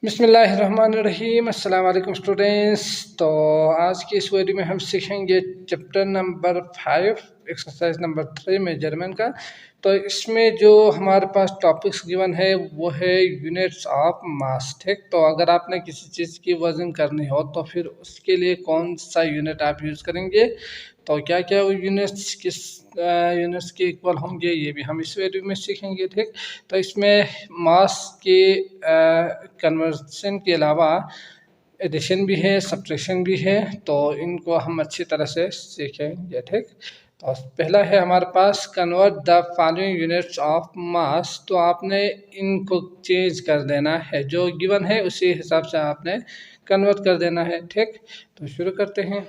बिस्मिल्लाहिर्रहमानिर्रहीम। अस्सलाम वालेकुम स्टूडेंट्स। तो आज की इस वीडियो में हम सीखेंगे chapter number 5 exercise number 3 measurement का। तो इसमें जो हमारे पास टॉपिक्स गिवन है वो है यूनिट्स ऑफ मास। ठीक, तो अगर आपने किसी चीज़ की वज़न करनी हो तो फिर उसके लिए कौन सा यूनिट आप यूज़ करेंगे, तो क्या क्या वो यूनिट्स किस यूनिट्स के इक्वल होंगे, ये भी हम इस वीडियो में सीखेंगे। ठीक, तो इसमें मास के कन्वर्सन के अलावा एडिशन भी है, सब्ट्रैक्शन भी है, तो इनको हम अच्छी तरह से सीखेंगे। ठीक, तो पहला है हमारे पास convert the following units of mass. तो आपने इनको चेंज कर देना है, जो गिवन है उसी हिसाब से आपने कन्वर्ट कर देना है। ठीक, तो शुरू करते हैं।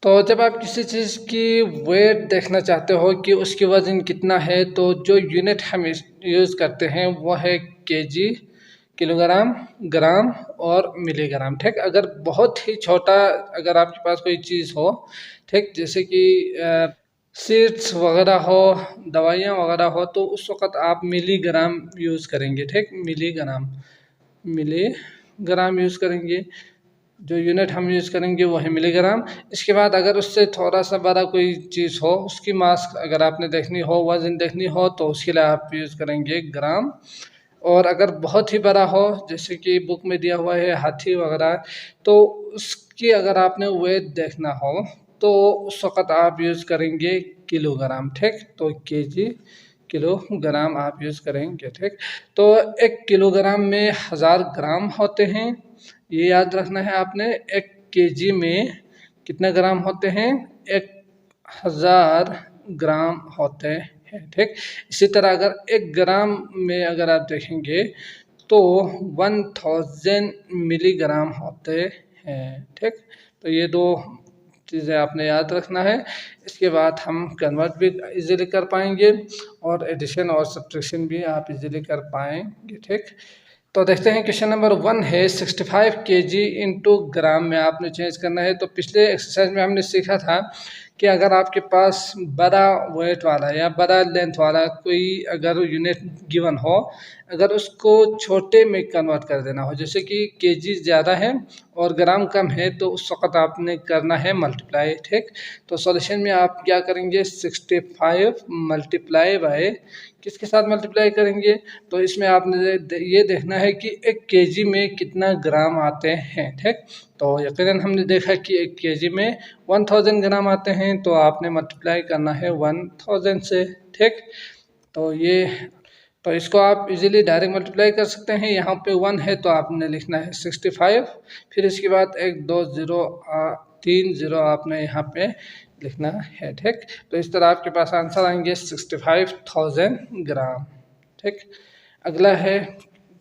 तो जब आप किसी चीज़ की वेट देखना चाहते हो कि उसकी वज़न कितना है, तो जो यूनिट हम यूज़ करते हैं वो है केजी, किलोग्राम, ग्राम और मिलीग्राम। ठीक, अगर बहुत ही छोटा अगर आपके पास कोई चीज़ हो, ठीक, जैसे कि सीड्स वगैरह हो, दवाइयाँ वगैरह हो, तो उस वक़्त आप मिलीग्राम यूज़ करेंगे। ठीक, मिलीग्राम यूज़ करेंगे। जो यूनिट हम यूज़ करेंगे वो है मिलीग्राम। इसके बाद अगर उससे थोड़ा सा बड़ा कोई चीज़ हो, उसकी मास अगर आपने देखनी हो, वज़न देखनी हो, तो उसके लिए आप यूज़ करेंगे ग्राम। और अगर बहुत ही बड़ा हो, जैसे कि बुक में दिया हुआ है हाथी वगैरह, तो उसकी अगर आपने वेट देखना हो तो उस वक़्त आप यूज़ करेंगे किलोग्राम। ठीक, तो केजी, किलोग्राम आप यूज़ करेंगे। ठीक, तो 1 किलोग्राम में 1000 ग्राम होते हैं, ये याद रखना है आपने। 1 केजी में कितने ग्राम होते हैं, 1000 ग्राम होते हैं। ठीक, इसी तरह अगर 1 ग्राम में अगर आप देखेंगे तो 1000 मिलीग्राम होते हैं। ठीक, तो ये दो चीज़ें आपने याद रखना है। इसके बाद हम कन्वर्ट भी इजीली कर पाएंगे और एडिशन और सब्ट्रैक्शन भी आप इजीली कर पाएंगे। ठीक, तो देखते हैं क्वेश्चन नंबर 1 है 65 केजी इंटू ग्राम में आपने चेंज करना है। तो पिछले एक्सरसाइज में हमने सीखा था कि अगर आपके पास बड़ा वेट वाला या बड़ा लेंथ वाला कोई अगर यूनिट गिवन हो, अगर उसको छोटे में कन्वर्ट कर देना हो, जैसे कि केजी ज़्यादा है और ग्राम कम है, तो उस वक़्त आपने करना है मल्टीप्लाई। ठीक, तो सॉल्यूशन में आप क्या करेंगे, 65 मल्टीप्लाई बाय किसके साथ मल्टीप्लाई करेंगे, तो इसमें आपने ये देखना है कि 1 केजी में कितना ग्राम आते हैं। ठीक, तो यकीनन हमने देखा कि 1 केजी में 1000 ग्राम आते हैं, तो आपने मल्टीप्लाई करना है 1000 से। ठीक, तो इसको आप इजीली डायरेक्ट मल्टीप्लाई कर सकते हैं। यहाँ पे 1 है तो आपने लिखना है 65, फिर इसके बाद 1 2 0 3 0 आपने यहाँ पे लिखना है। ठीक, तो इस तरह आपके पास आंसर आएंगे 65,000 ग्राम। ठीक, अगला है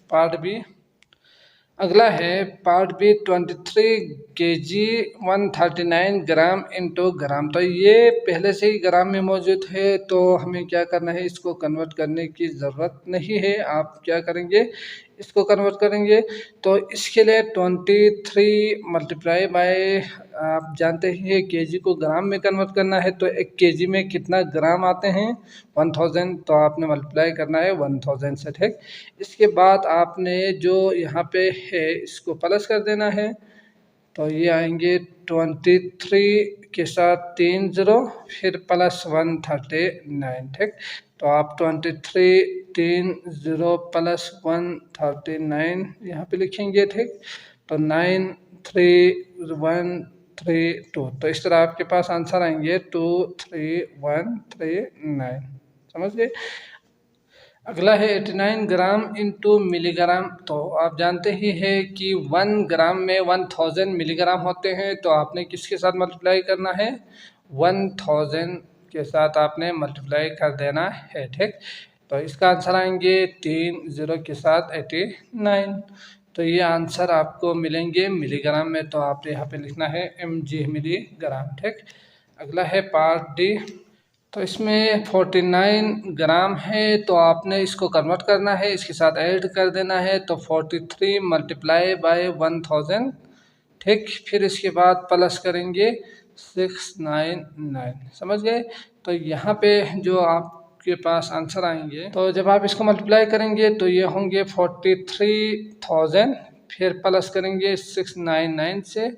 part B. Part B 23 KG 139 gram into gram. तो ये पहले से ही ग्राम में मौजूद है, तो हमें क्या करना है, इसको कन्वर्ट करने की ज़रूरत नहीं है। आप क्या करेंगे, इसको कन्वर्ट करेंगे। तो इसके लिए 23 मल्टीप्लाई बाय, आप जानते ही है केजी को ग्राम में कन्वर्ट करना है, तो 1 केजी में कितना ग्राम आते हैं, 1000, तो आपने मल्टीप्लाई करना है 1000 से। ठीक, इसके बाद आपने जो यहाँ पे है इसको प्लस कर देना है, तो ये आएंगे 23 के साथ 3 0, फिर प्लस 139। ठीक, तो आप 23 3 0 प्लस 139 यहाँ पे लिखेंगे। ठीक, तो 9 3 1 3 2, तो इस तरह आपके पास आंसर आएंगे 2 3 1 3 9। समझ गए। अगला है 89 ग्राम इंटू मिलीग्राम। तो आप जानते ही हैं कि 1 ग्राम में 1000 मिलीग्राम होते हैं, तो आपने किसके साथ मल्टीप्लाई करना है, 1000 के साथ आपने मल्टीप्लाई कर देना है। ठीक, तो इसका आंसर आएंगे 3 0 के साथ 89। तो ये आंसर आपको मिलेंगे मिलीग्राम में, तो आप यहाँ पे लिखना है mg मिलीग्राम। ठीक, अगला है पार्ट डी। तो इसमें 49 ग्राम है, तो आपने इसको कन्वर्ट करना है, इसके साथ ऐड कर देना है, तो 43 मल्टीप्लाई बाय 1000। ठीक, फिर इसके बाद प्लस करेंगे 699। समझ गए। तो यहाँ पे जो आप आपके पास आंसर आएंगे। तो जब आप इसको मल्टीप्लाई करेंगे तो ये होंगे 43,000, फिर प्लस करेंगे 699 से।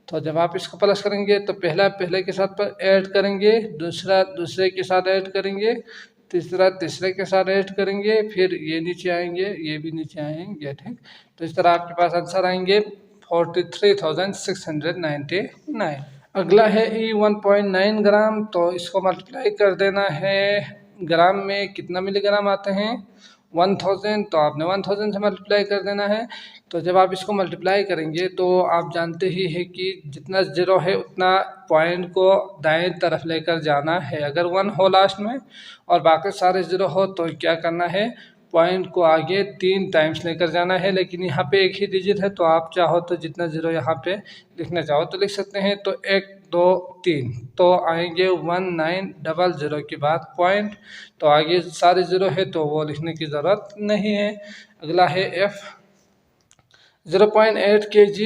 तो जब आप इसको प्लस करेंगे तो पहला पहले के साथ ऐड करेंगे, दूसरा दूसरे के साथ ऐड करेंगे, तीसरा तीसरे के साथ ऐड करेंगे, फिर ये नीचे आएंगे, ये भी नीचे आएंगे, ठीक। तो इस तरह आपके पास आंसर आएंगे 43,699। अगला है E 1.9 ग्राम। तो इसको मल्टीप्लाई कर देना है, ग्राम में कितना मिलीग्राम आते हैं 1000, तो आपने 1000 से मल्टीप्लाई कर देना है। तो जब आप इसको मल्टीप्लाई करेंगे तो आप जानते ही है कि जितना ज़ीरो है उतना पॉइंट को दाएं तरफ लेकर जाना है। अगर 1 हो लास्ट में और बाकी सारे ज़ीरो हो तो क्या करना है, पॉइंट को आगे 3 टाइम्स लेकर जाना है। लेकिन यहाँ पे एक ही डिजिट है, तो आप चाहो तो जितना ज़ीरो यहाँ पे लिखना चाहो तो लिख सकते हैं। तो 1 2 3 तो आएंगे 1900 के बाद पॉइंट, तो आगे सारे ज़ीरो है तो वो लिखने की ज़रूरत नहीं है। अगला है F 0.8 kg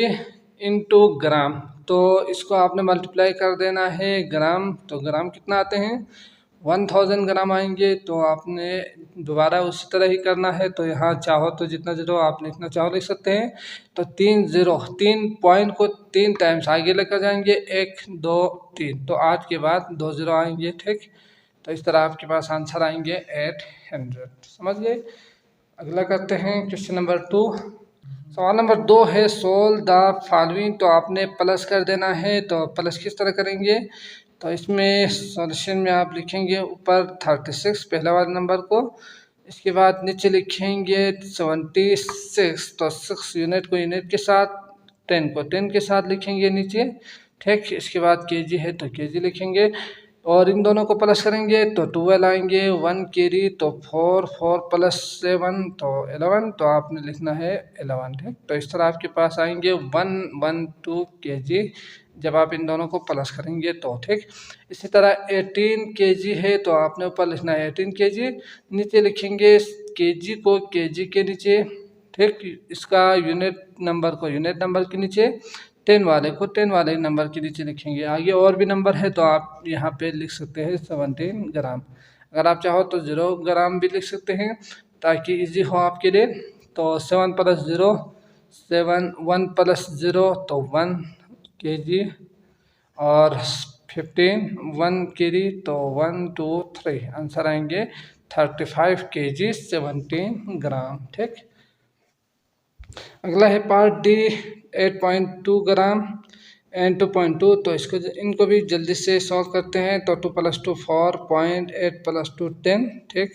इंटू ग्राम। तो इसको आपने मल्टीप्लाई कर देना है ग्राम। तो ग्राम कितना आते हैं 1000 ग्राम आएंगे। तो आपने दोबारा उसी तरह ही करना है। तो यहाँ चाहो तो जितना ज़ीरो आप लिखना चाहो लिख सकते हैं। तो 3 पॉइंट को 3 टाइम्स आगे लेकर जाएंगे, 1 2 3, तो 8 के बाद 2 ज़ीरो आएंगे, ठीक। तो इस तरह आपके पास आंसर आएंगे 800। समझ गए। अगला करते हैं क्वेश्चन नंबर 2। सवाल नंबर 2 है सोल्व द फॉलोइंग। तो आपने प्लस कर देना है। तो प्लस किस तरह करेंगे, तो इसमें सॉल्यूशन में आप लिखेंगे ऊपर 36 पहला वाले नंबर को, इसके बाद नीचे लिखेंगे 76। तो 6 यूनिट को यूनिट के साथ, 10 को 10 के साथ लिखेंगे नीचे, ठीक। इसके बाद केजी है तो केजी लिखेंगे और इन दोनों को प्लस करेंगे तो 12 आएंगे। 1 केरी तो 4 4 प्लस 7 तो 11, तो आपने लिखना है 11, ठीक। तो इस तरह आपके पास आएंगे 112 केजी जब आप इन दोनों को प्लस करेंगे तो, ठीक। इसी तरह 18 केजी है तो आपने ऊपर लिखना है 18 केजी, नीचे लिखेंगे केजी को केजी के नीचे, ठीक। इसका यूनिट नंबर को यूनिट नंबर के नीचे, 10 वाले को 10 वाले नंबर के नीचे लिखेंगे। आगे और भी नंबर है तो आप यहाँ पे लिख सकते हैं 17 ग्राम। अगर आप चाहो तो 0 ग्राम भी लिख सकते हैं ताकि इजी हो आपके लिए। तो 7 + 0 7, 1 + 0 तो 1 केजी, और 15 1 केजी तो 1 2 3, आंसर आएंगे 35 केजी 17 ग्राम, ठीक। अगला है पार्ट डी 8.2 ग्राम एंड 2.2। तो इनको भी जल्दी से सॉल्व करते हैं। तो 2 + 2 4, 0.8 + 2 10, ठीक।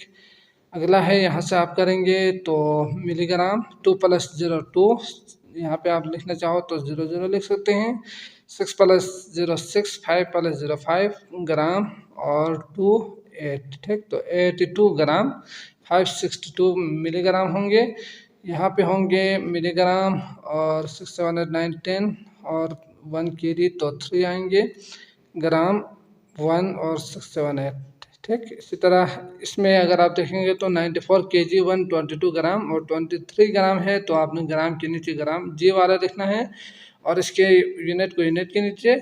अगला है यहाँ से आप करेंगे तो मिलीग्राम, 2 + 0 2, यहाँ पे आप लिखना चाहो तो 0 0 लिख सकते हैं। 6 + 0 6, 5 + 0 5 ग्राम, और 2 8, ठीक। तो 82 ग्राम 562 मिलीग्राम होंगे। यहाँ पे होंगे मिलीग्राम, और 6 7 8 9 10 और 1 केजी तो 3 आएंगे, ग्राम 1 और 6 7 8, ठीक। इसी तरह इसमें अगर आप देखेंगे तो 94 केजी 122 ग्राम और 23 ग्राम है। तो आपने ग्राम के नीचे ग्राम जी वाला लिखना है, और इसके यूनिट को यूनिट के नीचे,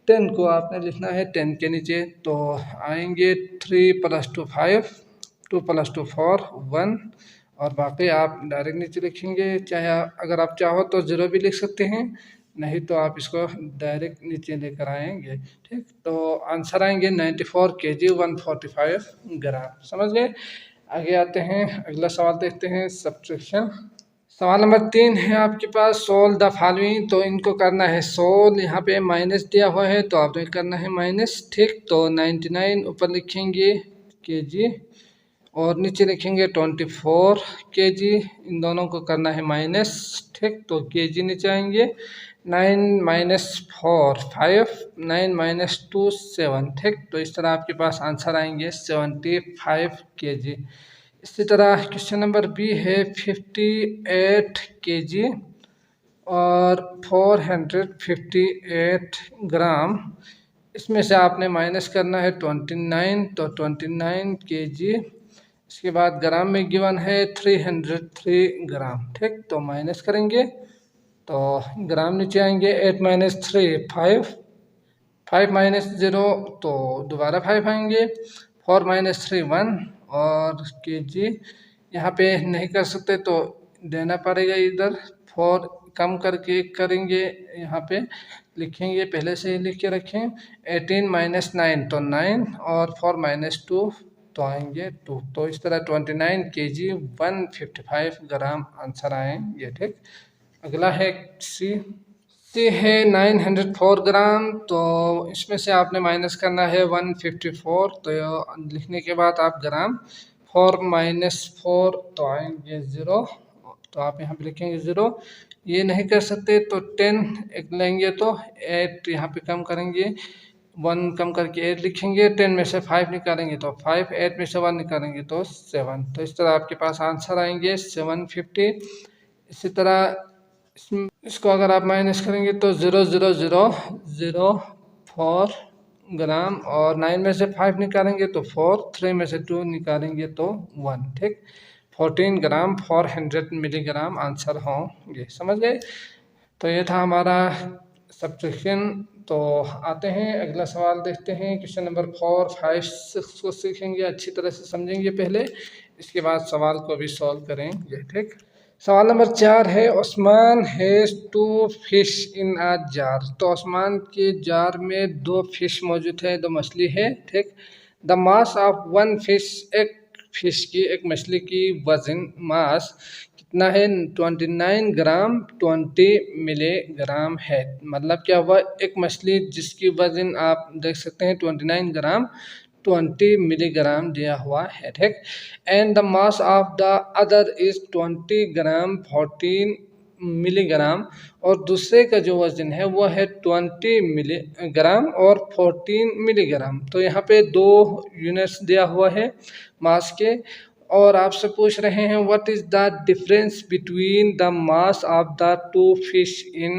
10 को आपने लिखना है 10 के नीचे। तो आएंगे 3 + 2 5, 2 + 2 4 1, और बाकी आप डायरेक्ट नीचे लिखेंगे। चाहे अगर आप चाहो तो 0 भी लिख सकते हैं, नहीं तो आप इसको डायरेक्ट नीचे लेकर आएंगे, ठीक। तो आंसर आएंगे 94 केजी 145 ग्राम। समझ गए। आगे आते हैं, अगला सवाल देखते हैं सब्ट्रैक्शन। सवाल नंबर 3 है आपके पास सोल्व द फॉलोइंग। तो इनको करना है सोल्व। यहाँ पे माइनस दिया हुआ है तो आपने करना है माइनस, ठीक। तो 99 ऊपर लिखेंगे केजी और नीचे लिखेंगे 24 केजी, इन दोनों को करना है माइनस, ठीक। तो केजी नीचे आएंगे। 9 - 4 5, 9 - 2 7, ठीक। तो इस तरह आपके पास आंसर आएंगे 75 केजी। इसी तरह क्वेश्चन नंबर बी है 58 केजी और 458 ग्राम। इसमें से आपने माइनस करना है 29, तो 29 केजी। इसके बाद ग्राम में गिवन है 303 ग्राम, ठीक। तो माइनस करेंगे तो ग्राम नीचे आएंगे। 8 - 3 5, 5 - 0 तो दोबारा 5 आएंगे। 4 माइनस 3 1 और केजी यहाँ पे नहीं कर सकते तो देना पड़ेगा इधर। 4 कम करके करेंगे, यहाँ पे लिखेंगे, पहले से ही लिख के रखें। 18 माइनस 9 तो 9 और 4 माइनस 2 तो आएंगे 2। तो इस तरह 29 केजी 155 ग्राम आंसर आएंगे। ठीक, अगला है सी है 904 ग्राम। तो इसमें से आपने माइनस करना है 154। तो लिखने के बाद आप ग्राम 4 माइनस 4 तो आएंगे 0। तो आप यहाँ पे लिखेंगे 0। ये नहीं कर सकते तो 10 एक लेंगे तो 8 यहाँ पे कम करेंगे, 1 कम करके 8 लिखेंगे। 10 में से 5 निकालेंगे तो 5, 8 में से 1 निकालेंगे तो 7। तो इस तरह आपके पास आंसर आएंगे 750। इसी तरह इसको अगर आप माइनस करेंगे तो 0.0004 ग्राम और 9 में से 5 निकालेंगे तो 4, 3 में से 2 निकालेंगे तो 1। ठीक, 14 ग्राम 400 मिलीग्राम आंसर होंगे। समझ गए? तो ये था हमारा सब्ट्रैक्शन। तो आते हैं अगला सवाल देखते हैं। क्वेश्चन नंबर 4, 5, 6 को सीखेंगे, अच्छी तरह से समझेंगे पहले, इसके बाद सवाल को भी सॉल्व करेंगे। ठीक, सवाल नंबर 4 है, Osman has 2 fish in a jar. तो ओस्मान के जार में 2 फिश मौजूद है, 2 मछली है। ठीक, द मास ऑफ 1 फिश, एक फिश की, एक मछली की वजन, मास कितना है? 29 ग्राम 20 मिलीग्राम है। मतलब क्या हुआ? एक मछली जिसकी वजन आप देख सकते हैं 29 ग्राम 20 मिलीग्राम दिया हुआ है। ठीक, and the mass of the other is 20 gram 14 milligram, और दूसरे का जो वजन है वो है 20 मिलीग्राम और 14 मिलीग्राम। तो यहाँ पे 2 यूनिट्स दिया हुआ है मास के, और आपसे पूछ रहे हैं what is the difference between the mass of the 2 fish in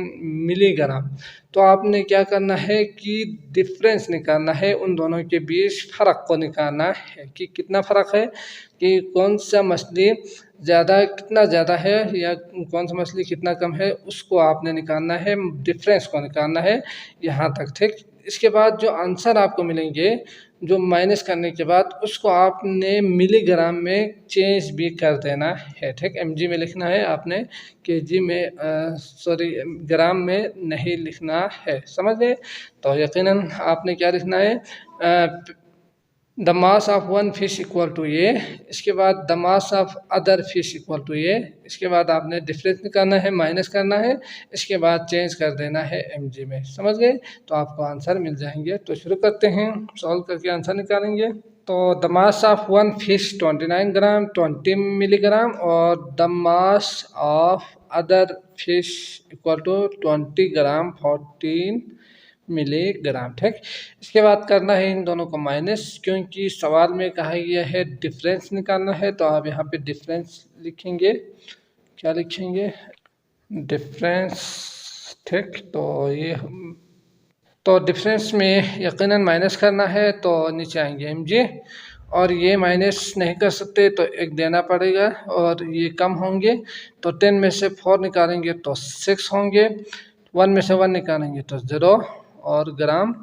milligram. तो आपने क्या करना है कि डिफरेंस निकालना है, उन दोनों के बीच फ़र्क को निकालना है कि कितना फ़र्क है, कि कौन सा मछली ज़्यादा, कितना ज़्यादा है या कौन सा मछली कितना कम है, उसको आपने निकालना है, डिफरेंस को निकालना है यहाँ तक। ठीक, इसके बाद जो आंसर आपको मिलेंगे, जो माइनस करने के बाद, उसको आपने मिलीग्राम में चेंज भी कर देना है। ठीक, mg में लिखना है आपने, केजी में, सॉरी, ग्राम में नहीं लिखना है। समझ गए? तो यकीनन आपने क्या लिखना है, the mass of 1 fish equal to ये, इसके बाद the mass of other fish equal to ये, इसके बाद आपने डिफरेंस निकालना है, माइनस करना है, इसके बाद चेंज कर देना है mg में। समझ गए? तो आपको आंसर मिल जाएंगे। तो शुरू करते हैं, सॉल्व करके आंसर निकालेंगे। तो the mass of 1 fish 29 gram 20 milligram और the mass of other fish equal to 20 gram 14 milligram. ठीक, इसके बाद करना है इन दोनों को माइनस, क्योंकि सवाल में कहा गया है डिफरेंस निकालना है। तो आप यहाँ पे डिफरेंस लिखेंगे, क्या लिखेंगे? डिफरेंस। ठीक, तो डिफरेंस में यकीनन माइनस करना है, तो नीचे आएंगे mg, और ये माइनस नहीं कर सकते तो एक देना पड़ेगा, और ये कम होंगे तो 10 में से 4 निकालेंगे तो 6 होंगे, 1 में से 1 निकालेंगे तो 0 और ग्राम।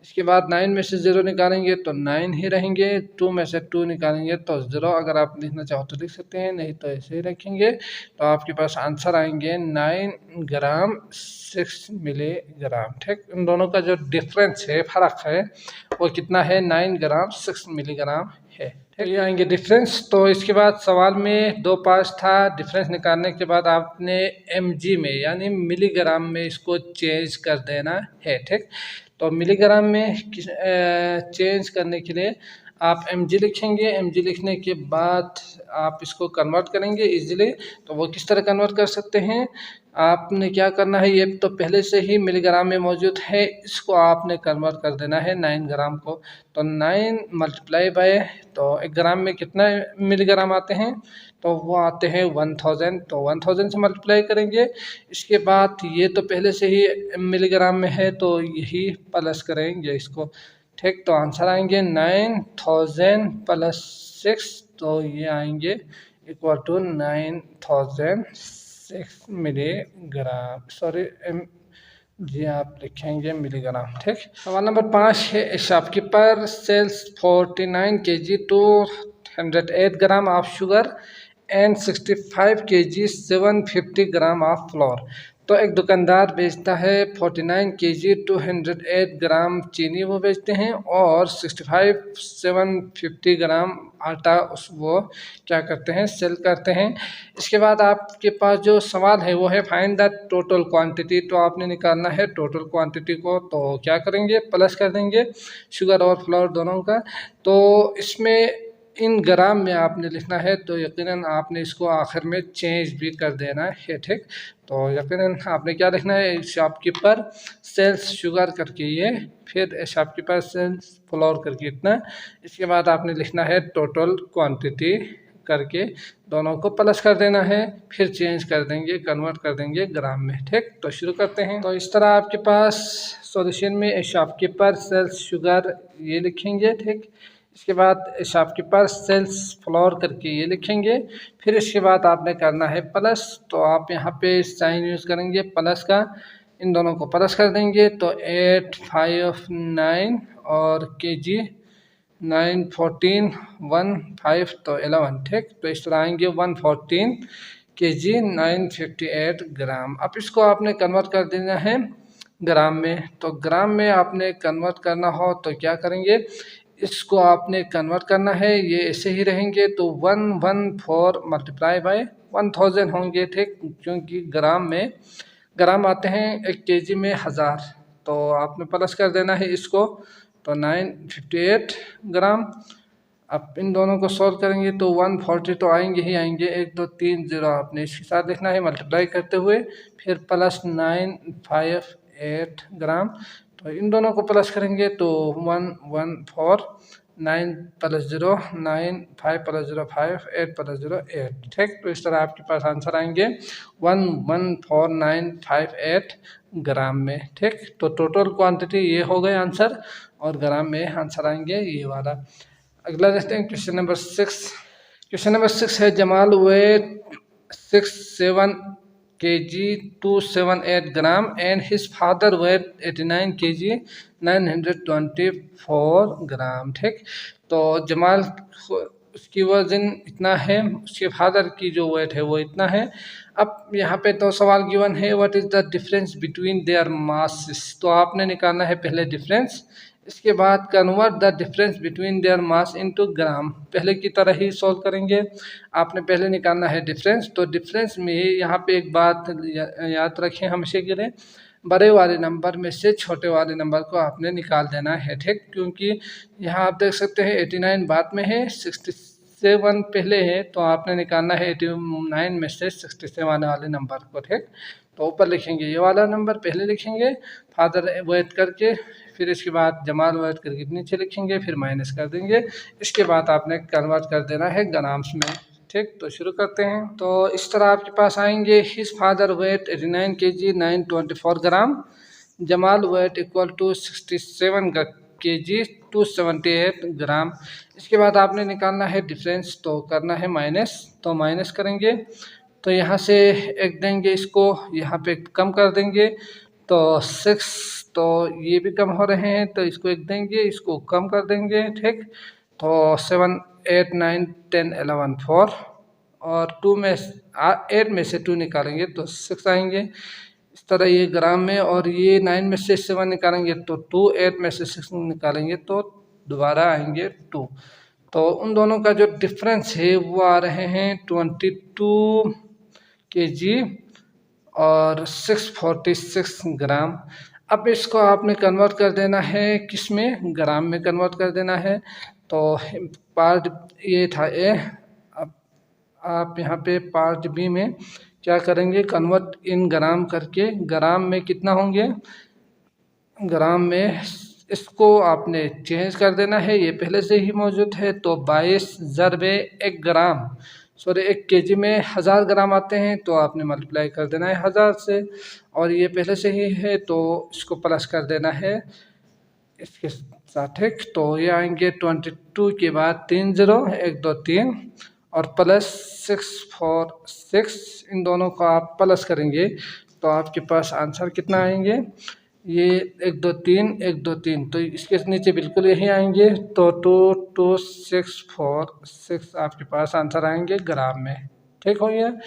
इसके बाद 9 में से 0 निकालेंगे तो 9 ही रहेंगे, 2 में से 2 निकालेंगे तो 0। अगर आप लिखना चाहो तो लिख सकते हैं, नहीं तो ऐसे ही रखेंगे। तो आपके पास आंसर आएंगे 9 ग्राम 6 मिलीग्राम। ठीक, इन दोनों का जो डिफरेंस है, फ़र्क है, वो कितना है? 9 ग्राम 6 मिलीग्राम है। ठीक, ये आएंगे डिफरेंस। तो इसके बाद सवाल में 2 पार्ट्स था, डिफरेंस निकालने के बाद आपने mg में यानी मिलीग्राम में इसको चेंज कर देना है। ठीक, तो मिलीग्राम में चेंज करने के लिए आप mg लिखेंगे, mg लिखने के बाद आप इसको कन्वर्ट करेंगे इजीली। तो वो किस तरह कन्वर्ट कर सकते हैं, आपने क्या करना है, ये तो पहले से ही मिलीग्राम में मौजूद है, इसको आपने कन्वर्ट कर देना है 9 ग्राम को। तो 9 मल्टीप्लाई बाय, तो 1 ग्राम में कितना मिलीग्राम आते हैं, तो वो आते हैं 1000। तो 1000 से मल्टीप्लाई करेंगे। इसके बाद ये तो पहले से ही मिलीग्राम में है, तो यही प्लस करेंगे इसको। ठीक, तो आंसर आएंगे 9000 प्लस 6, तो ये आएंगे equal to 9006 milligram, sorry ji आप लिखेंगे मिलीग्राम। ठीक, सवाल नंबर 5 है, shopkeeper sells 49 kg 208 gram of sugar and 65 kg 750 gram of flour. तो एक दुकानदार बेचता है 49 kg 208 ग्राम चीनी वो बेचते हैं, और 65 750 ग्राम आटा उस वो क्या करते हैं, सेल करते हैं। इसके बाद आपके पास जो सवाल है वो है फाइंड द टोटल क्वांटिटी। तो आपने निकालना है टोटल क्वांटिटी को, तो क्या करेंगे, प्लस कर देंगे शुगर और फ्लोर दोनों का। तो इसमें इन ग्राम में आपने लिखना है, तो यकीनन आपने इसको आखिर में चेंज भी कर देना है। ठीक, तो यकीनन आपने क्या लिखना है, शॉपकीपर सेल्स शुगर करके ये, फिर शॉपकीपर सेल्स फ्लोर करके इतना। इसके बाद आपने लिखना है टोटल क्वांटिटी करके, दोनों को प्लस कर देना है, फिर चेंज कर देंगे, कन्वर्ट कर देंगे ग्राम में। ठीक, तो शुरू करते हैं। तो इस तरह आपके पास सॉल्यूशन में शॉपकीपर सेल्स शुगर ये लिखेंगे। ठीक, इसके बाद शॉपकीपर सेल्स फ्लोर करके ये लिखेंगे, फिर इसके बाद आपने करना है प्लस। तो आप यहाँ पे साइन यूज़ करेंगे प्लस का, इन दोनों को प्लस कर देंगे तो 859 और kg 914 15 तो 11। ठीक, तो इस तरह आएंगे 114 kg 958 ग्राम। अब इसको आपने कन्वर्ट कर देना है ग्राम में। तो ग्राम में आपने कन्वर्ट करना हो तो क्या करेंगे, इसको आपने कन्वर्ट करना है, ये ऐसे ही रहेंगे तो 114 मल्टीप्लाई बाय 1000 होंगे। ठीक, क्योंकि ग्राम में ग्राम आते हैं 1 kg में 1000, तो आपने प्लस कर देना है इसको, तो 958 ग्राम। अब इन दोनों को सॉल्व करेंगे तो 140 तो आएंगे ही आएंगे, 1 2 3 0 आपने इसके साथ लिखना है मल्टीप्लाई करते हुए, फिर प्लस 958 ग्राम। तो इन दोनों को प्लस करेंगे तो 114 9 प्लस 0 9 5 प्लस 0 5 8 प्लस 0 8। ठीक, तो इस तरह आपके पास आंसर आएंगे 114,958 ग्राम में। ठीक, तो टोटल क्वांटिटी ये हो गए आंसर, और ग्राम में आंसर आएंगे ये वाला। अगला देखते हैं क्वेश्चन नंबर 6। क्वेश्चन नंबर 6 है, Jamal weight 67 kg 278 gram and his father weight 89 kg 924 gram. ठीक, तो जमाल उसकी वजन इतना है, उसके फादर की जो वेट है वो इतना है। अब यहाँ पे तो सवाल गिवन है what is the difference between their masses. तो आपने निकालना है पहले डिफरेंस, इसके बाद convert the difference between their mass into gram. पहले की तरह ही सॉल्व करेंगे, आपने पहले निकालना है डिफरेंस। तो डिफरेंस में यहाँ पे एक बात याद रखें हमेशा के लिए, बड़े वाले नंबर में से छोटे वाले नंबर को आपने निकाल देना है। ठीक, क्योंकि यहाँ आप देख सकते हैं 89 बाद में है, 67 पहले है, तो आपने निकालना है 89 में से 67 वाले नंबर को। ठीक, तो ऊपर लिखेंगे ये वाला नंबर पहले लिखेंगे फादर वेट करके, फिर इसके बाद जमाल वेट करके नीचे लिखेंगे, फिर माइनस कर देंगे। इसके बाद आपने कन्वर्ट कर देना है ग्राम्स में। ठीक, तो शुरू करते हैं। तो इस तरह आपके पास आएंगे his father weight 89 kg 924 gram, Jamal weight equal to 67 kg 278 gram. इसके बाद आपने निकालना है डिफरेंस, तो करना है माइनस, तो माइनस करेंगे तो यहाँ से एक देंगे, इसको यहाँ पे कम कर देंगे तो 6, तो ये भी कम हो रहे हैं तो इसको एक देंगे, इसको कम कर देंगे। ठीक, तो 7 8 9 10 11 4, और 2 में 8 में से 2 निकालेंगे तो 6 आएंगे। इस तरह ये ग्राम में, और ये 9 में से 7 निकालेंगे तो 2, 8 में से 6 निकालेंगे तो दोबारा आएंगे 2। तो उन दोनों का जो डिफरेंस है वो आ रहे हैं 22 kg और 646 ग्राम। अब इसको आपने कन्वर्ट कर देना है किस में, ग्राम में कन्वर्ट कर देना है। तो पार्ट ये था ए, अब आप यहाँ पे पार्ट बी में क्या करेंगे, कन्वर्ट इन ग्राम करके, ग्राम में कितना होंगे, ग्राम में इसको आपने चेंज कर देना है, ये पहले से ही मौजूद है। तो 22 ज़रबे 1 ग्राम, सॉरी 1 kg में 1000 ग्राम आते हैं, तो आपने मल्टीप्लाई कर देना है 1000 से, और ये पहले से ही है तो इसको प्लस कर देना है इसके साथ। ठीक, तो ये आएंगे 22 के बाद 3 0 1 2 3 और प्लस 6 4 6, इन दोनों को आप प्लस करेंगे तो आपके पास आंसर कितना आएंगे, ये 1 2 3 1 2 3, तो इसके नीचे बिल्कुल यही आएंगे, तो 22646 आपके पास आंसर आएंगे ग्राम में। ठीक हो गया।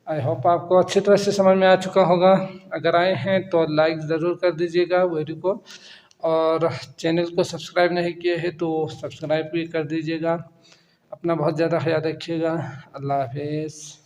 आई होप आपको अच्छी तरह से समझ में आ चुका होगा। अगर आए हैं तो लाइक ज़रूर कर दीजिएगा वीडियो को, और चैनल को सब्सक्राइब नहीं किए हैं तो सब्सक्राइब भी कर दीजिएगा। अपना बहुत ज़्यादा ख्याल रखिएगा। अल्लाह हाफिज़।